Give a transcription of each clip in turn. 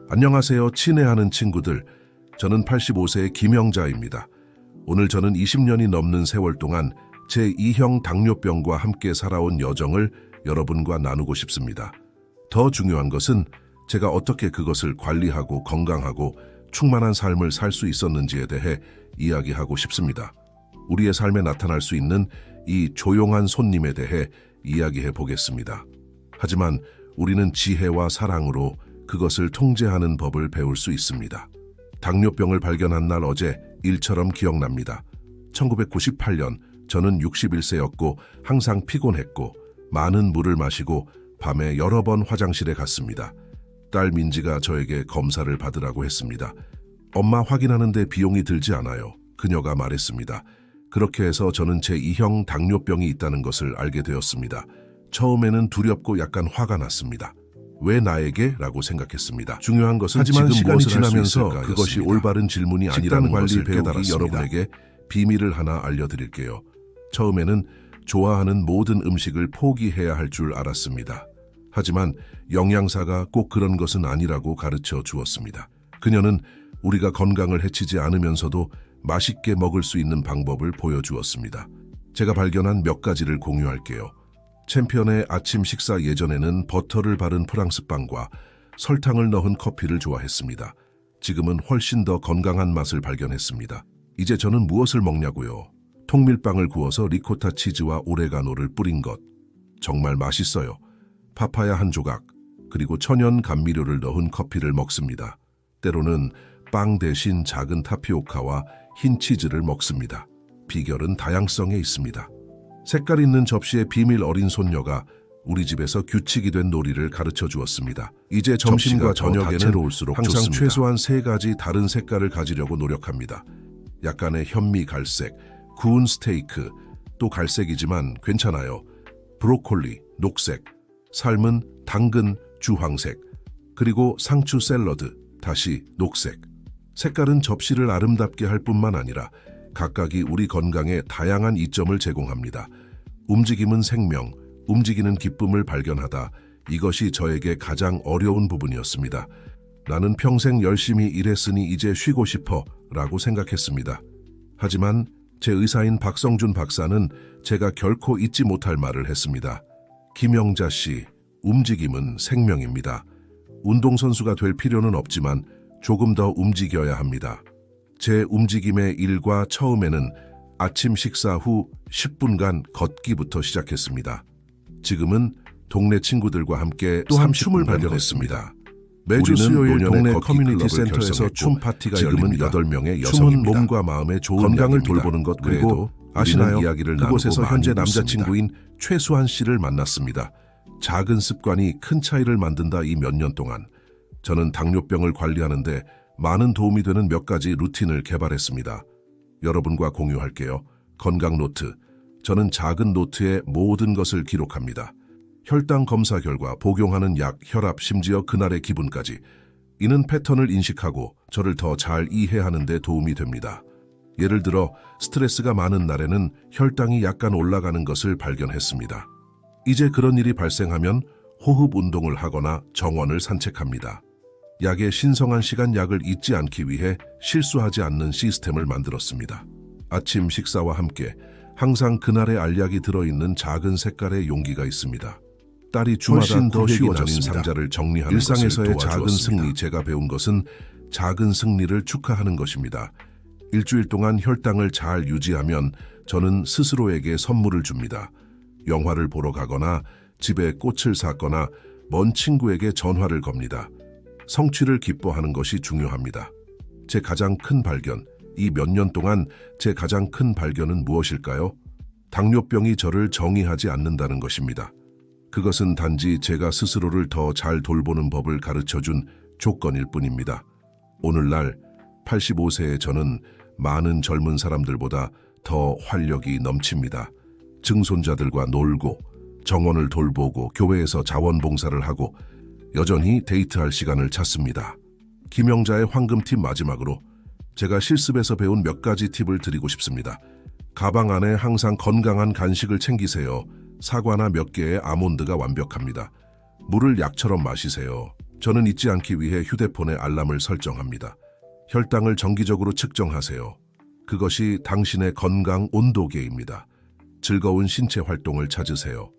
안녕하세요, 친애하는 친구들. 저는 85세의 김영자입니다. 오늘 저는 20년이 넘는 세월 동안 제2형 당뇨병과 함께 살아온 여정을 여러분과 나누고 싶습니다. 더 중요한 것은 제가 어떻게 그것을 관리하고 건강하고 충만한 삶을 살 수 있었는지에 대해 이야기하고 싶습니다. 우리의 삶에 나타날 수 있는 이 조용한 손님에 대해 이야기해 보겠습니다. 하지만 우리는 지혜와 사랑으로 그것을 통제하는 법을 배울 수 있습니다. 당뇨병을 발견한 날 어제 일처럼 기억납니다. 1998년 저는 61세였고 항상 피곤했고 많은 물을 마시고 밤에 여러 번 화장실에 갔습니다. 딸 민지가 저에게 검사를 받으라고 했습니다. 엄마 확인하는데 비용이 들지 않아요. 그녀가 말했습니다. 그렇게 해서 저는 제2형 당뇨병이 있다는 것을 알게 되었습니다. 처음에는 두렵고 약간 화가 났습니다. 왜 나에게? 라고 생각했습니다. 중요한 것은 하지만 시간이 지나면서 그것이 올바른 질문이 아니라는 것을 깨달았습니다. 여러분에게 비밀을 하나 알려드릴게요. 처음에는 좋아하는 모든 음식을 포기해야 할 줄 알았습니다. 하지만 영양사가 꼭 그런 것은 아니라고 가르쳐 주었습니다. 그녀는 우리가 건강을 해치지 않으면서도 맛있게 먹을 수 있는 방법을 보여주었습니다. 제가 발견한 몇 가지를 공유할게요. 챔피언의 아침 식사 예전에는 버터를 바른 프랑스 빵과 설탕을 넣은 커피를 좋아했습니다. 지금은 훨씬 더 건강한 맛을 발견했습니다. 이제 저는 무엇을 먹냐고요? 통밀빵을 구워서 리코타 치즈와 오레가노를 뿌린 것. 정말 맛있어요. 파파야 한 조각, 그리고 천연 감미료를 넣은 커피를 먹습니다. 때로는 빵 대신 작은 타피오카와 흰 치즈를 먹습니다. 비결은 다양성에 있습니다. 색깔 있는 접시에 비밀 어린 손녀가 우리 집에서 규칙이 된 놀이를 가르쳐 주었습니다. 이제 점심과 저녁에는 항상 좋습니다. 최소한 3가지 다른 색깔을 가지려고 노력합니다. 약간의 현미 갈색, 구운 스테이크, 또 갈색이지만 괜찮아요. 브로콜리, 녹색, 삶은 당근, 주황색, 그리고 상추 샐러드, 다시 녹색. 색깔은 접시를 아름답게 할 뿐만 아니라 각각이 우리 건강에 다양한 이점을 제공합니다. 움직임은 생명, 움직이는 기쁨을 발견하다. 이것이 저에게 가장 어려운 부분이었습니다. 나는 평생 열심히 일했으니 이제 쉬고 싶어 라고 생각했습니다. 하지만 제 의사인 박성준 박사는 제가 결코 잊지 못할 말을 했습니다. 김영자 씨, 움직임은 생명입니다. 운동선수가 될 필요는 없지만 조금 더 움직여야 합니다. 제 움직임의 일과 처음에는 아침 식사 후 10분간 걷기부터 시작했습니다. 지금은 동네 친구들과 함께 또한 춤을 발견했습니다. 매주 수요일 동네 커뮤니티 센터에서 춤 파티가 열립니다. 8명의 여성입니다. 춤은 몸과 마음에 좋은 건강을 돌보는 것 외에도 아시나요? 그곳에서 현재 남자친구인 최수한 씨를 만났습니다. 작은 습관이 큰 차이를 만든다. 이 몇 년 동안 저는 당뇨병을 관리하는데 많은 도움이 되는 몇 가지 루틴을 개발했습니다. 여러분과 공유할게요. 건강 노트. 저는 작은 노트에 모든 것을 기록합니다. 혈당 검사 결과, 복용하는 약, 혈압, 심지어 그날의 기분까지. 이는 패턴을 인식하고 저를 더 잘 이해하는 데 도움이 됩니다. 예를 들어 스트레스가 많은 날에는 혈당이 약간 올라가는 것을 발견했습니다. 이제 그런 일이 발생하면 호흡 운동을 하거나 정원을 산책합니다. 약의 신성한 시간, 약을 잊지 않기 위해 실수하지 않는 시스템을 만들었습니다. 아침 식사와 함께 항상 그날의 알약이 들어있는 작은 색깔의 용기가 있습니다. 딸이 주마다 더 쉬워졌습니다. 상자를 정리하는 일상에서의 작은 승리. 제가 배운 것은 작은 승리를 축하하는 것입니다. 일주일 동안 혈당을 잘 유지하면 저는 스스로에게 선물을 줍니다. 영화를 보러 가거나 집에 꽃을 샀거나 먼 친구에게 전화를 겁니다. 성취를 기뻐하는 것이 중요합니다. 제 가장 큰 발견, 이 몇 년 동안 제 가장 큰 발견은 무엇일까요? 당뇨병이 저를 정의하지 않는다는 것입니다. 그것은 단지 제가 스스로를 더 잘 돌보는 법을 가르쳐준 조건일 뿐입니다. 오늘날 85세의 저는 많은 젊은 사람들보다 더 활력이 넘칩니다. 증손자들과 놀고, 정원을 돌보고, 교회에서 자원봉사를 하고, 여전히 데이트할 시간을 찾습니다. 김영자의 황금팁. 마지막으로 제가 실습에서 배운 몇 가지 팁을 드리고 싶습니다. 가방 안에 항상 건강한 간식을 챙기세요. 사과나 몇 개의 아몬드가 완벽합니다. 물을 약처럼 마시세요. 저는 잊지 않기 위해 휴대폰에 알람을 설정합니다. 혈당을 정기적으로 측정하세요. 그것이 당신의 건강 온도계입니다. 즐거운 신체 활동을 찾으세요.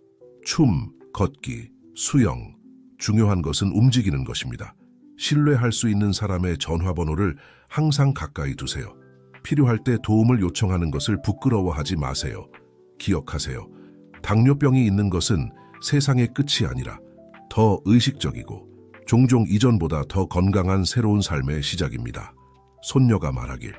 춤, 걷기, 수영. 중요한 것은 움직이는 것입니다. 신뢰할 수 있는 사람의 전화번호를 항상 가까이 두세요. 필요할 때 도움을 요청하는 것을 부끄러워하지 마세요. 기억하세요. 당뇨병이 있는 것은 세상의 끝이 아니라 더 의식적이고 종종 이전보다 더 건강한 새로운 삶의 시작입니다. 손녀가 말하길,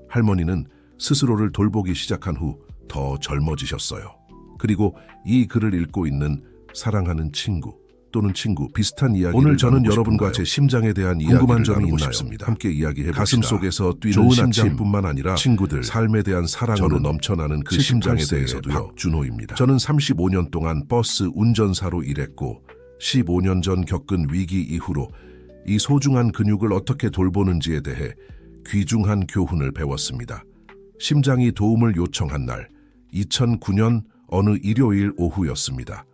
할머니는 스스로를 돌보기 시작한 후 더 젊어지셨어요. 그리고 이 글을 읽고 있는 사랑하는 친구 또는 친구 비슷한 이야기를 오늘 저는 여러분과 제 심장에 대한 궁금한 점이 나누고 싶습니다. 함께 이야기해봅시다. 가슴 속에서 뛰는 심장뿐만 아니라 친구들, 삶에 대한 사랑으로 넘쳐나는 그 심장에 대해서도요. 박준호입니다. 저는 35년 동안 버스 운전사로 일했고 15년 전 겪은 위기 이후로 이 소중한 근육을 어떻게 돌보는지에 대해 귀중한 교훈을 배웠습니다. 심장이 도움을 요청한 날, 2009년 어느 일요일 오후였습니다.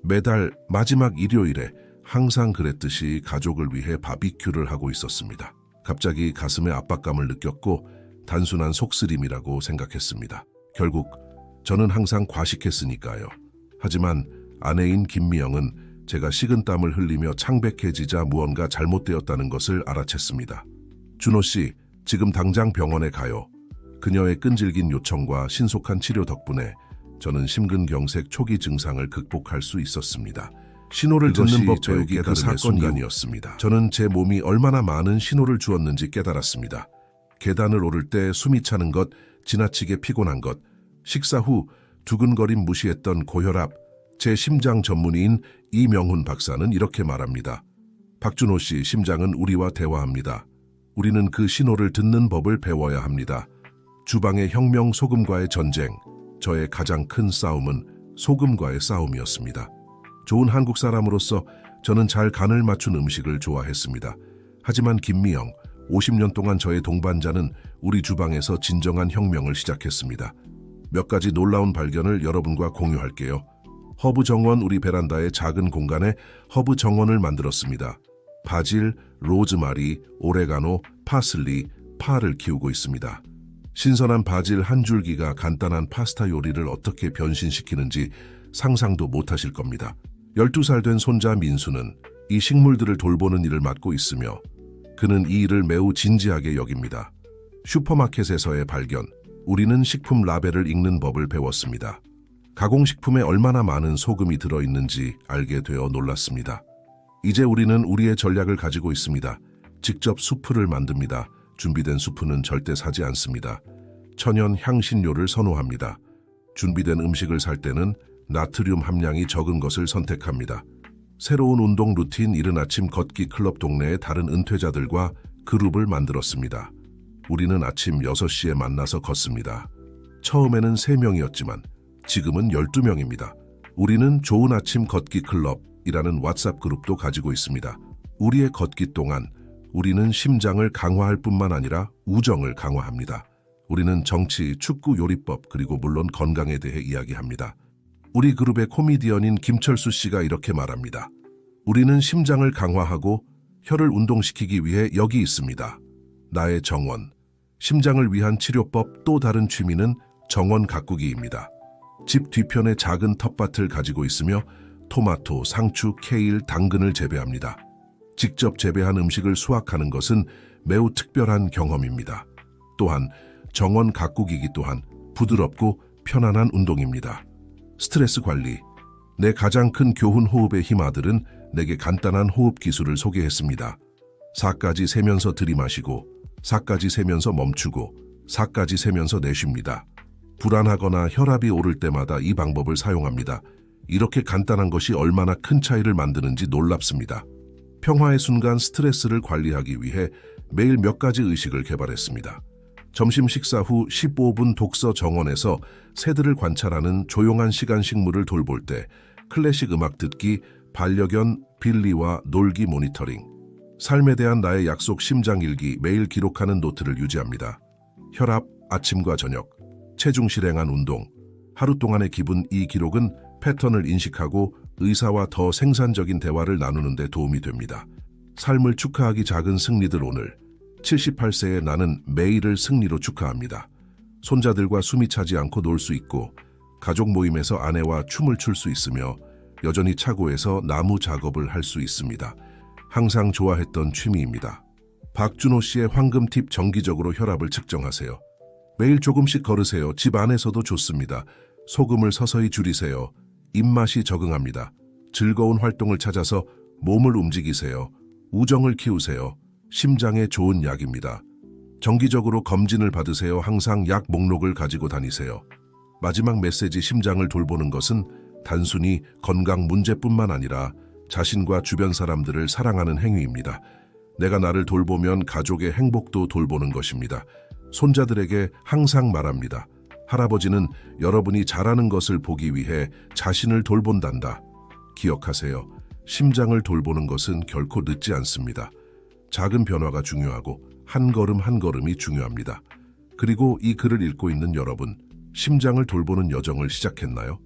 매달 마지막 일요일에 항상 그랬듯이 가족을 위해 바비큐를 하고 있었습니다. 갑자기 가슴에 압박감을 느꼈고 단순한 속쓰림이라고 생각했습니다. 결국 저는 항상 과식했으니까요. 하지만 아내인 김미영은 제가 식은땀을 흘리며 창백해지자 무언가 잘못되었다는 것을 알아챘습니다. 준호 씨, 지금 당장 병원에 가요. 그녀의 끈질긴 요청과 신속한 치료 덕분에 저는 심근경색 초기 증상을 극복할 수 있었습니다. 신호를 듣는 법 배우기 그 사건이었습니다. 저는 제 몸이 얼마나 많은 신호를 주었는지 깨달았습니다. 계단을 오를 때 숨이 차는 것, 지나치게 피곤한 것, 식사 후 두근거림 무시했던 고혈압. 제 심장 전문의인 이명훈 박사는 이렇게 말합니다. 박준호 씨, 심장은 우리와 대화합니다. 우리는 그 신호를 듣는 법을 배워야 합니다. 주방의 혁명 소금과의 전쟁. 저의 가장 큰 싸움은 소금과의 싸움이었습니다. 좋은 한국 사람으로서 저는 잘 간을 맞춘 음식을 좋아했습니다. 하지만 김미영, 50년 동안 저의 동반자는 우리 주방에서 진정한 혁명을 시작했습니다. 몇 가지 놀라운 발견을 여러분과 공유할게요. 허브 정원, 우리 베란다의 작은 공간에 허브 정원을 만들었습니다. 바질, 로즈마리, 오레가노, 파슬리, 파를 키우고 있습니다. 신선한 바질 한 줄기가 간단한 파스타 요리를 어떻게 변신시키는지 상상도 못하실 겁니다. 12살 된 손자 민수는 이 식물들을 돌보는 일을 맡고 있으며 그는 이 일을 매우 진지하게 여깁니다. 슈퍼마켓에서의 발견, 우리는 식품 라벨을 읽는 법을 배웠습니다. 가공식품에 얼마나 많은 소금이 들어있는지 알게 되어 놀랐습니다. 이제 우리는 우리의 전략을 가지고 있습니다. 직접 수프를 만듭니다. 준비된 수프는 절대 사지 않습니다. 천연 향신료를 선호합니다. 준비된 음식을 살 때는 나트륨 함량이 적은 것을 선택합니다. 새로운 운동 루틴, 이른 아침 걷기 클럽, 동네의 다른 은퇴자들과 그룹을 만들었습니다. 우리는 아침 6시에 만나서 걷습니다. 처음에는 3명이었지만 지금은 12명입니다. 우리는 좋은 아침 걷기 클럽이라는 왓츠앱 그룹도 가지고 있습니다. 우리의 걷기 동안 우리는 심장을 강화할 뿐만 아니라 우정을 강화합니다. 우리는 정치, 축구, 요리법, 그리고 물론 건강에 대해 이야기합니다. 우리 그룹의 코미디언인 김철수 씨가 이렇게 말합니다. 우리는 심장을 강화하고 혀를 운동시키기 위해 여기 있습니다. 나의 정원. 심장을 위한 치료법, 또 다른 취미는 정원 가꾸기입니다. 집 뒤편에 작은 텃밭을 가지고 있으며 토마토, 상추, 케일, 당근을 재배합니다. 직접 재배한 음식을 수확하는 것은 매우 특별한 경험입니다. 또한 정원 가꾸기기 또한 부드럽고 편안한 운동입니다. 스트레스 관리. 내 가장 큰 교훈, 호흡의 힘. 아들은 내게 간단한 호흡 기술을 소개했습니다. 4까지 세면서 들이마시고 4까지 세면서 멈추고 4까지 세면서 내쉽니다. 불안하거나 혈압이 오를 때마다 이 방법을 사용합니다. 이렇게 간단한 것이 얼마나 큰 차이를 만드는지 놀랍습니다. 평화의 순간, 스트레스를 관리하기 위해 매일 몇 가지 의식을 개발했습니다. 점심 식사 후 15분 독서, 정원에서 새들을 관찰하는 조용한 시간, 식물을 돌볼 때 클래식 음악 듣기, 반려견 빌리와 놀기, 모니터링. 삶에 대한 나의 약속, 심장 일기, 매일 기록하는 노트를 유지합니다. 혈압, 아침과 저녁, 체중 실행한 운동, 하루 동안의 기분. 이 기록은 패턴을 인식하고 의사와 더 생산적인 대화를 나누는 데 도움이 됩니다. 삶을 축하하기 작은 승리들. 오늘 78세의 나는 매일을 승리로 축하합니다. 손자들과 숨이 차지 않고 놀 수 있고, 가족 모임에서 아내와 춤을 출 수 있으며, 여전히 차고에서 나무 작업을 할 수 있습니다. 항상 좋아했던 취미입니다. 박준호 씨의 황금 팁. 정기적으로 혈압을 측정하세요. 매일 조금씩 걸으세요. 집 안에서도 좋습니다. 소금을 서서히 줄이세요. 입맛이 적응합니다. 즐거운 활동을 찾아서 몸을 움직이세요. 우정을 키우세요. 심장에 좋은 약입니다. 정기적으로 검진을 받으세요. 항상 약 목록을 가지고 다니세요. 마지막 메시지. 심장을 돌보는 것은 단순히 건강 문제뿐만 아니라 자신과 주변 사람들을 사랑하는 행위입니다. 내가 나를 돌보면 가족의 행복도 돌보는 것입니다. 손자들에게 항상 말합니다. 할아버지는 여러분이 잘하는 것을 보기 위해 자신을 돌본단다. 기억하세요. 심장을 돌보는 것은 결코 늦지 않습니다. 작은 변화가 중요하고 한 걸음 한 걸음이 중요합니다. 그리고 이 글을 읽고 있는 여러분, 심장을 돌보는 여정을 시작했나요?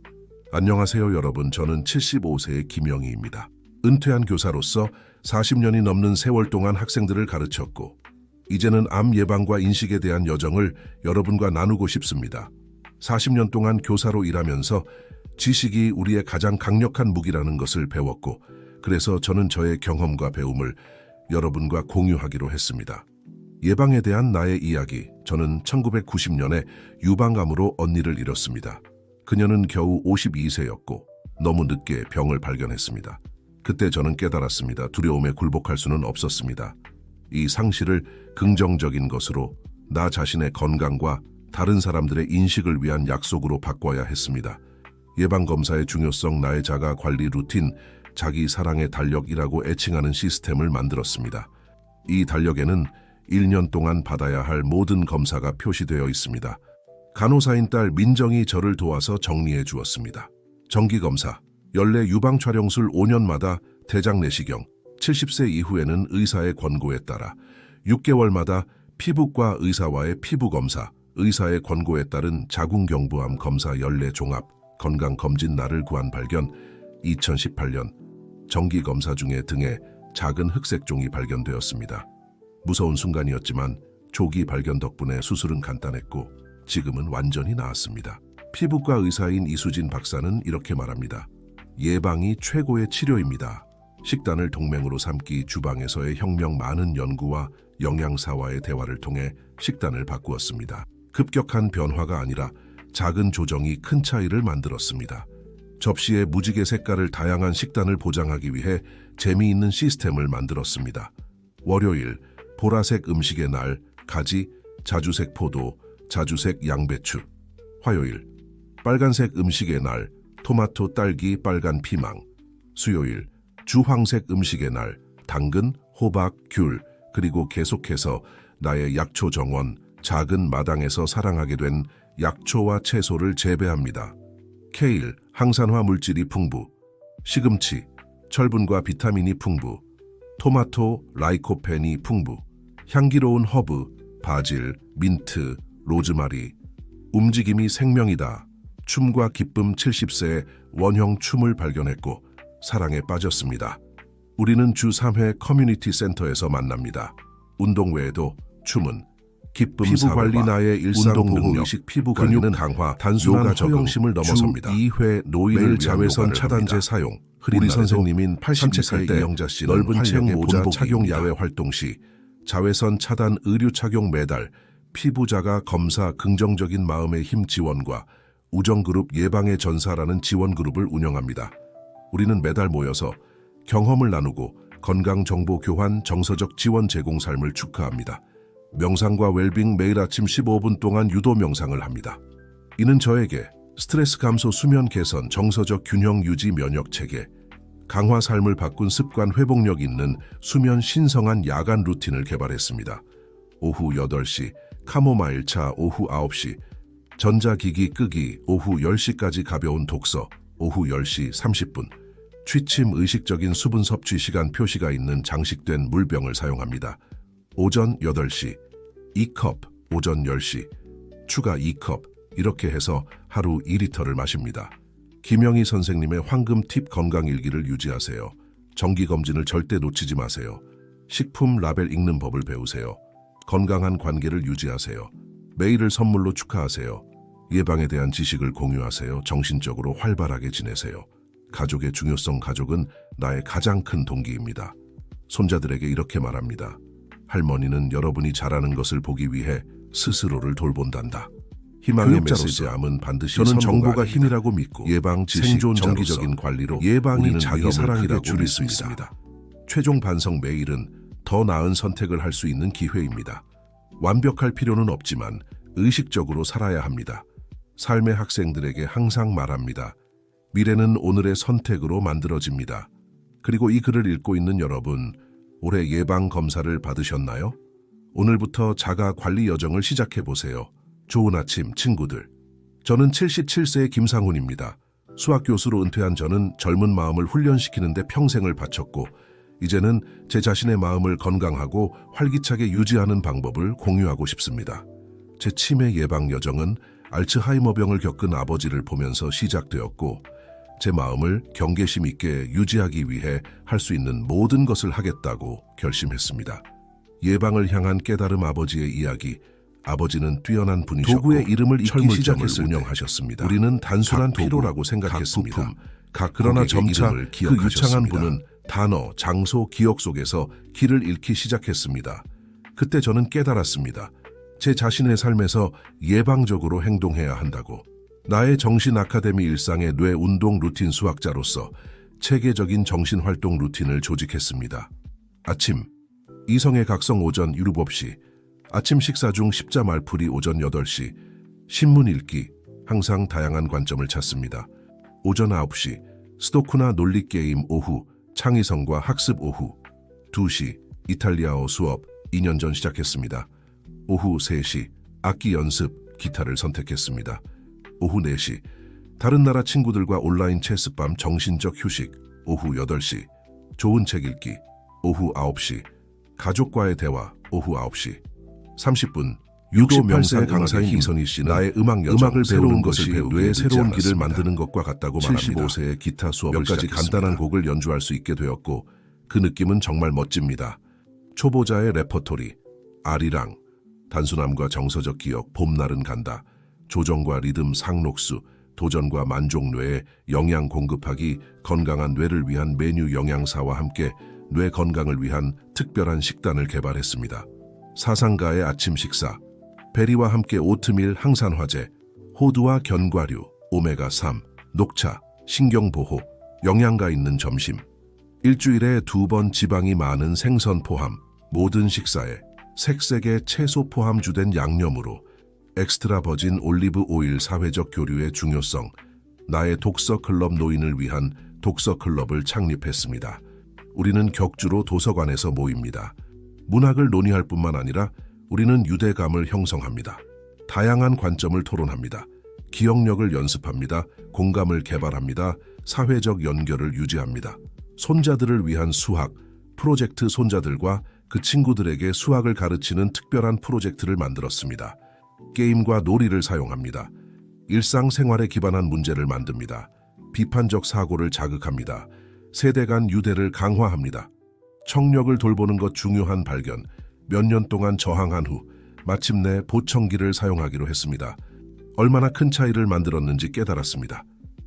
안녕하세요 여러분, 저는 75세의 김영희입니다. 은퇴한 교사로서 40년이 넘는 세월 동안 학생들을 가르쳤고, 이제는 암 예방과 인식에 대한 여정을 여러분과 나누고 싶습니다. 40년 동안 교사로 일하면서 지식이 우리의 가장 강력한 무기라는 것을 배웠고, 그래서 저는 저의 경험과 배움을 여러분과 공유하기로 했습니다. 예방에 대한 나의 이야기. 저는 1990년에 유방암으로 언니를 잃었습니다. 그녀는 겨우 52세였고 너무 늦게 병을 발견했습니다. 그때 저는 깨달았습니다. 두려움에 굴복할 수는 없었습니다. 이 상실을 긍정적인 것으로, 나 자신의 건강과 다른 사람들의 인식을 위한 약속으로 바꿔야 했습니다. 예방검사의 중요성. 나의 자가 관리 루틴, 자기 사랑의 달력이라고 애칭하는 시스템을 만들었습니다. 이 달력에는 1년 동안 받아야 할 모든 검사가 표시되어 있습니다. 간호사인 딸 민정이 저를 도와서 정리해 주었습니다. 정기검사, 연례 유방촬영술 5년마다 대장 내시경, 70세 이후에는 의사의 권고에 따라 6개월마다 피부과 의사와의 피부검사, 의사의 권고에 따른 자궁경부암 검사, 연례 종합, 건강검진, 나를 구한 발견. 2018년 정기검사 중에 등에 작은 흑색종이 발견되었습니다. 무서운 순간이었지만 조기 발견 덕분에 수술은 간단했고 지금은 완전히 나았습니다. 피부과 의사인 이수진 박사는 이렇게 말합니다. 예방이 최고의 치료입니다. 식단을 동맹으로 삼기. 주방에서의 혁명. 많은 연구와 영양사와의 대화를 통해 식단을 바꾸었습니다. 급격한 변화가 아니라 작은 조정이 큰 차이를 만들었습니다. 접시에 무지개 색깔을 다양한 식단을 보장하기 위해 재미있는 시스템을 만들었습니다. 월요일, 보라색 음식의 날, 가지, 자주색 포도, 자주색 양배추. 화요일, 빨간색 음식의 날, 토마토, 딸기, 빨간 피망. 수요일, 주황색 음식의 날, 당근, 호박, 귤. 그리고 계속해서 나의 약초 정원, 작은 마당에서 사랑하게 된 약초와 채소를 재배합니다. 케일, 항산화 물질이 풍부. 시금치, 철분과 비타민이 풍부. 토마토, 라이코펜이 풍부. 향기로운 허브, 바질, 민트, 로즈마리. 움직임이 생명이다. 춤과 기쁨. 70세의 원형 춤을 발견했고 사랑에 빠졌습니다. 우리는 주 3회 커뮤니티 센터에서 만납니다. 운동 외에도 춤은 기쁨, 피부 관리, 나의 일상 보호 의식, 피부 근육 강화, 단순한 허영심을 넘어섭니다. 주 2회 노인을 자외선 차단제 사용. 우리 선생님인 82세 이영자 씨는 넓은 책 모자 착용, 야외 활동 시 자외선 차단 의류 착용. 매달 피부자가 검사. 긍정적인 마음의 힘 지원과 우정그룹 예방의 전사라는 지원그룹을 운영합니다. 우리는 매달 모여서 경험을 나누고 건강정보 교환, 정서적 지원 제공. 삶을 축하합니다. 명상과 웰빙. 매일 아침 15분 동안 유도 명상을 합니다. 이는 저에게 스트레스 감소, 수면 개선, 정서적 균형 유지, 면역 체계, 강화, 삶을 바꾼 습관, 회복력 있는 수면, 신성한 야간 루틴을 개발했습니다. 오후 8시 카모마일 차, 오후 9시 전자기기 끄기, 오후 10시까지 가벼운 독서, 오후 10시 30분 취침. 의식적인 수분 섭취 시간 표시가 있는 장식된 물병을 사용합니다. 오전 8시 2컵, 오전 10시 추가 2컵, 이렇게 해서 하루 2리터를 마십니다. 김영희 선생님의 황금 팁 건강일기를 유지하세요. 정기검진을 절대 놓치지 마세요. 식품 라벨 읽는 법을 배우세요. 건강한 관계를 유지하세요. 매일을 선물로 축하하세요. 예방에 대한 지식을 공유하세요. 정신적으로 활발하게 지내세요. 가족의 중요성. 가족은 나의 가장 큰 동기입니다. 손자들에게 이렇게 말합니다. 할머니는 여러분이 잘하는 것을 보기 위해 스스로를 돌본단다. 희망의 메시지함은 반드시 저는 정보가 힘이라고 믿고 예방, 지식, 정기적인 관리로 예방이 자기 사랑이라고 줄일 수 있습니다. 최종 반성. 매일은 더 나은 선택을 할 수 있는 기회입니다. 완벽할 필요는 없지만 의식적으로 살아야 합니다. 삶의 학생들에게 항상 말합니다. 미래는 오늘의 선택으로 만들어집니다. 그리고 이 글을 읽고 있는 여러분, 올해 예방 검사를 받으셨나요? 오늘부터 자가 관리 여정을 시작해 보세요. 좋은 아침, 친구들. 저는 77세의 김상훈입니다. 수학 교수로 은퇴한 저는 젊은 마음을 훈련시키는 데 평생을 바쳤고, 이제는 제 자신의 마음을 건강하고 활기차게 유지하는 방법을 공유하고 싶습니다. 제 치매 예방 여정은 알츠하이머병을 겪은 아버지를 보면서 시작되었고, 제 마음을 경계심 있게 유지하기 위해 할 수 있는 모든 것을 하겠다고 결심했습니다. 예방을 향한 깨달음. 아버지의 이야기. 아버지는 뛰어난 분이셨고 도구의 이름을 잊기 시작했을 운영하셨습니다. 우리는 단순한 피로라고 생각했습니다. 그러나 점차 그 유창한 분은 단어, 장소, 기억 속에서 길을 잃기 시작했습니다. 그때 저는 깨달았습니다. 제 자신의 삶에서 예방적으로 행동해야 한다고. 나의 정신 아카데미 일상의 뇌 운동 루틴 수학자로서 체계적인 정신활동 루틴을 조직했습니다. 아침, 이성의 각성. 오전 유루법시. 아침 식사 중 십자 말풀이. 오전 8시. 신문 읽기. 항상 다양한 관점을 찾습니다. 오전 9시. 스토쿠나 논리게임. 오후. 창의성과 학습. 오후 2시. 이탈리아어 수업. 2년 전 시작했습니다. 오후 3시. 악기 연습. 기타를 선택했습니다. 오후 4시. 다른 나라 친구들과 온라인 체스밤. 정신적 휴식. 오후 8시. 좋은 책 읽기. 오후 9시. 가족과의 대화. 오후 9시 30분. 유도 명상 강사인 이선희 씨는 나의 음악을 새로운 것이 뇌의 새로운 길을 만드는 것과 같다고 말합니다. 75세의 기타 수업을 몇 가지 간단한 곡을 연주할 수 있게 되었고 그 느낌은 정말 멋집니다. 초보자의 레퍼토리. 아리랑. 단순함과 정서적 기억. 봄날은 간다. 조정과 리듬. 상록수. 도전과 만족. 뇌에 영양 공급하기. 건강한 뇌를 위한 메뉴. 영양사와 함께 뇌 건강을 위한 특별한 식단을 개발했습니다. 사상가의 아침 식사. 베리와 함께 오트밀. 항산화제. 호두와 견과류. 오메가3. 녹차. 신경보호. 영양가 있는 점심. 일주일에 2번 지방이 많은 생선 포함. 모든 식사에 색색의 채소 포함 주된 양념으로. 엑스트라 버진 올리브 오일. 사회적 교류의 중요성. 나의 독서 클럽. 노인을 위한 독서 클럽을 창립했습니다. 우리는 격주로 도서관에서 모입니다. 문학을 논의할 뿐만 아니라 우리는 유대감을 형성합니다. 다양한 관점을 토론합니다. 기억력을 연습합니다. 공감을 개발합니다. 사회적 연결을 유지합니다. 손자들을 위한 수학 프로젝트. 손자들과 그 친구들에게 수학을 가르치는 특별한 프로젝트를 만들었습니다. 게임과 놀이를 사용합니다. 일상생활에 기반한 문제를 만듭니다. 비판적 사고를 자극합니다. 세대 간 유대를 강화합니다. 청력을 돌보는 것. 중요한 발견. 몇 년 동안 저항한 후 마침내 보청기를 사용하기로 했습니다. 얼마나 큰 차이를 만들었는지 깨달았습니다.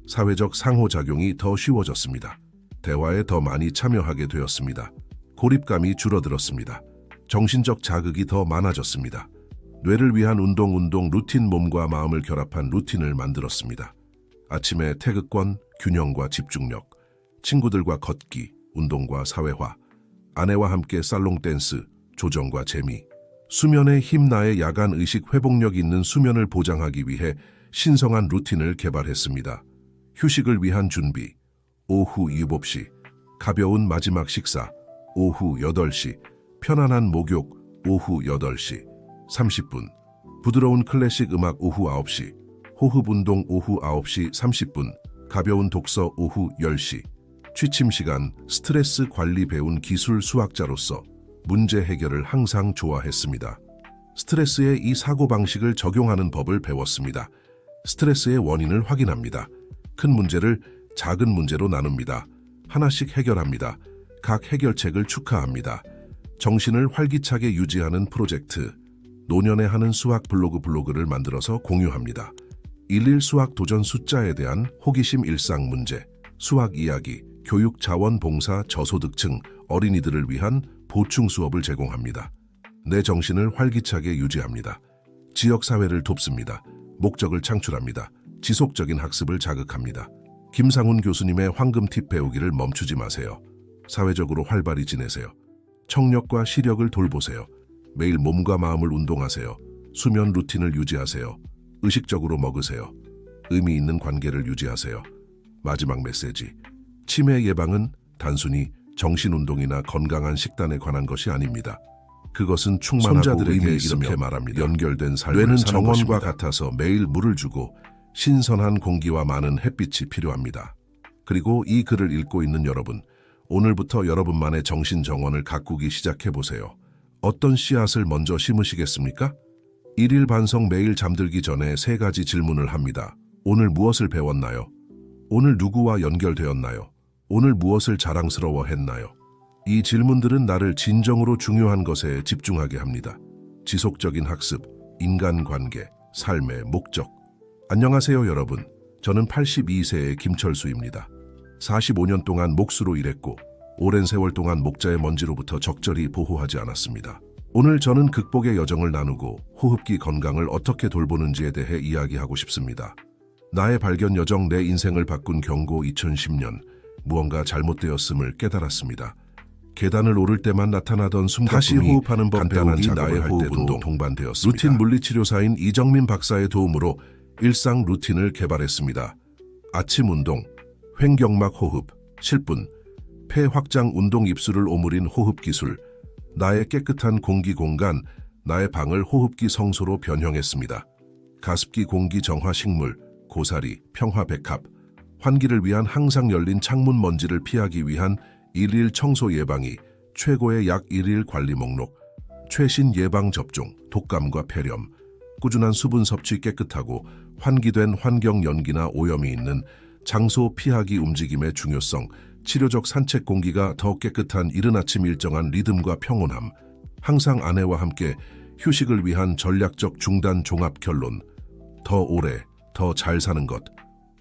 사회적 상호작용이 더 쉬워졌습니다. 대화에 더 많이 참여하게 되었습니다. 고립감이 줄어들었습니다. 정신적 자극이 더 많아졌습니다. 뇌를 위한 운동 루틴. 몸과 마음을 결합한 루틴을 만들었습니다. 아침에 태극권. 균형과 집중력. 친구들과 걷기. 운동과 사회화. 아내와 함께 살롱 댄스. 조정과 재미. 수면의 힘. 나의 야간 의식. 회복력 있는 수면을 보장하기 위해 신성한 루틴을 개발했습니다. 휴식을 위한 준비. 오후 유법시. 가벼운 마지막 식사. 오후 8시. 편안한 목욕. 오후 8시 30분. 부드러운 클래식 음악. 오후 9시. 호흡 운동. 오후 9시 30분. 가벼운 독서. 오후 10시. 취침 시간. 스트레스 관리 배운 기술 수학자로서 문제 해결을 항상 좋아했습니다. 스트레스에 이 사고방식을 적용하는 법을 배웠습니다. 스트레스의 원인을 확인합니다. 큰 문제를 작은 문제로 나눕니다. 하나씩 해결합니다. 각 해결책을 축하합니다. 정신을 활기차게 유지하는 프로젝트. 노년에 하는 수학 블로그를 만들어서 공유합니다. 11 수학 도전 숫자에 대한 호기심 일상 문제, 수학 이야기, 교육 자원봉사 저소득층 어린이들을 위한 보충 수업을 제공합니다. 내 정신을 활기차게 유지합니다. 지역사회를 돕습니다. 목적을 창출합니다. 지속적인 학습을 자극합니다. 김상훈 교수님의 황금 팁 배우기를 멈추지 마세요. 사회적으로 활발히 지내세요. 청력과 시력을 돌보세요. 매일 몸과 마음을 운동하세요. 수면 루틴을 유지하세요. 의식적으로 먹으세요. 의미 있는 관계를 유지하세요. 마지막 메시지. 치매 예방은 단순히 정신운동이나 건강한 식단에 관한 것이 아닙니다. 그것은 충만하고 의미 있으며 이렇게 말합니다. 연결된 삶을 뇌는 정원과 같아서 매일 물을 주고 신선한 공기와 많은 햇빛이 필요합니다. 그리고 이 글을 읽고 있는 여러분, 오늘부터 여러분만의 정신 정원을 가꾸기 시작해보세요. 어떤 씨앗을 먼저 심으시겠습니까? 1일 반성. 매일 잠들기 전에 3가지 질문을 합니다. 오늘 무엇을 배웠나요? 오늘 누구와 연결되었나요? 오늘 무엇을 자랑스러워했나요? 이 질문들은 나를 진정으로 중요한 것에 집중하게 합니다. 지속적인 학습, 인간관계, 삶의 목적. 안녕하세요 여러분. 저는 82세의 김철수입니다. 45년 동안 목수로 일했고 오랜 세월 동안 목자의 먼지로부터 적절히 보호하지 않았습니다. 오늘 저는 극복의 여정을 나누고 호흡기 건강을 어떻게 돌보는지에 대해 이야기하고 싶습니다. 나의 발견 여정, 내 인생을 바꾼 경고. 2010년 무언가 잘못되었음을 깨달았습니다. 계단을 오를 때만 나타나던 숨과 다시 호흡하는 법 배우기, 나의 호흡 운동 동반되었습니다. 루틴 물리치료사인 이정민 박사의 도움으로 일상 루틴을 개발했습니다. 아침 운동, 횡격막 호흡, 10분, 폐 확장 운동, 입술을 오므린 호흡 기술, 나의 깨끗한 공기 공간, 나의 방을 호흡기 성소로 변형했습니다. 가습기 공기 정화 식물, 고사리, 평화 백합, 환기를 위한 항상 열린 창문, 먼지를 피하기 위한 1일 청소 예방이 최고의 약 1일 관리 목록, 최신 예방 접종, 독감과 폐렴, 꾸준한 수분 섭취, 깨끗하고 환기된 환경, 연기나 오염이 있는 장소 피하기, 움직임의 중요성, 치료적 산책, 공기가 더 깨끗한 이른 아침, 일정한 리듬과 평온함, 항상 아내와 함께 휴식을 위한 전략적 중단, 종합 결론, 더 오래, 더 잘 사는 것,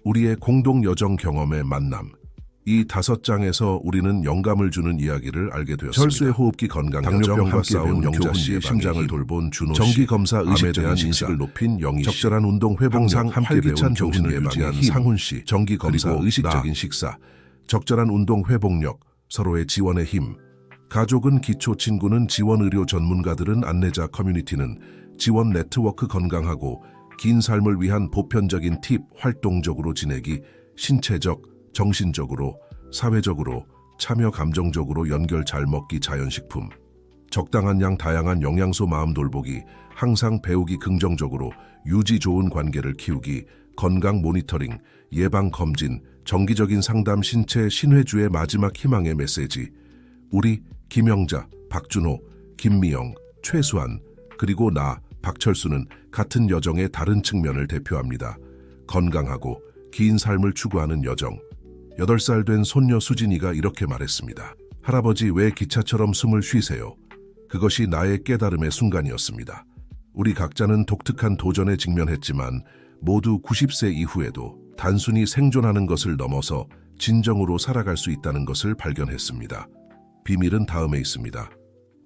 우리의 공동 여정, 경험의 만남. 이 5장에서 우리는 영감을 주는 이야기를 알게 되었습니다. 철수의 호흡기 건강, 당뇨병과 싸운 영자 씨의 심장을 돌본 준호 씨, 정기 검사, 의식에 대한 인식을 높인 영희 씨, 적절한 운동 회복력, 함께 배운 정신을 유지한 상훈 씨, 정기 검사, 의식적인 식사, 적절한 운동 회복력, 서로의 지원의 힘, 가족은 기초, 친구는 지원, 의료 전문가들은 안내자, 커뮤니티는 지원 네트워크. 건강하고 긴 삶을 위한 보편적인 팁, 활동적으로 지내기, 신체적, 정신적으로, 사회적으로, 참여, 감정적으로 연결, 잘 먹기, 자연식품, 적당한 양, 다양한 영양소, 마음 돌보기, 항상 배우기, 긍정적으로, 유지, 좋은 관계를 키우기, 건강 모니터링, 예방 검진, 정기적인 상담, 신체, 신회주의 마지막 희망의 메시지. 우리 김영자, 박준호, 김미영, 최수환, 그리고 나 박철수는 같은 여정의 다른 측면을 대표합니다. 건강하고 긴 삶을 추구하는 여정. 8살 된 손녀 수진이가 이렇게 말했습니다. 할아버지, 왜 기차처럼 숨을 쉬세요? 그것이 나의 깨달음의 순간이었습니다. 우리 각자는 독특한 도전에 직면했지만 모두 90세 이후에도 단순히 생존하는 것을 넘어서 진정으로 살아갈 수 있다는 것을 발견했습니다. 비밀은 다음에 있습니다.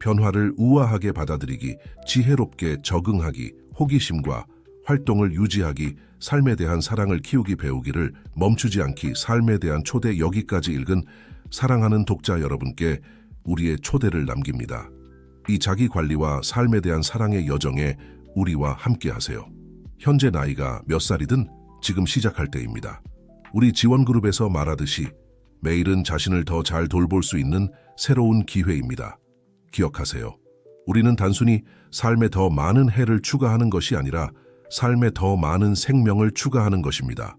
변화를 우아하게 받아들이기, 지혜롭게 적응하기, 호기심과 활동을 유지하기, 삶에 대한 사랑을 키우기, 배우기를 멈추지 않기, 삶에 대한 초대. 여기까지 읽은 사랑하는 독자 여러분께 우리의 초대를 남깁니다. 이 자기관리와 삶에 대한 사랑의 여정에 우리와 함께하세요. 현재 나이가 몇 살이든 지금 시작할 때입니다. 우리 지원그룹에서 말하듯이 매일은 자신을 더 잘 돌볼 수 있는 새로운 기회입니다. 기억하세요. 우리는 단순히 삶에 더 많은 해를 추가하는 것이 아니라 삶에 더 많은 생명을 추가하는 것입니다.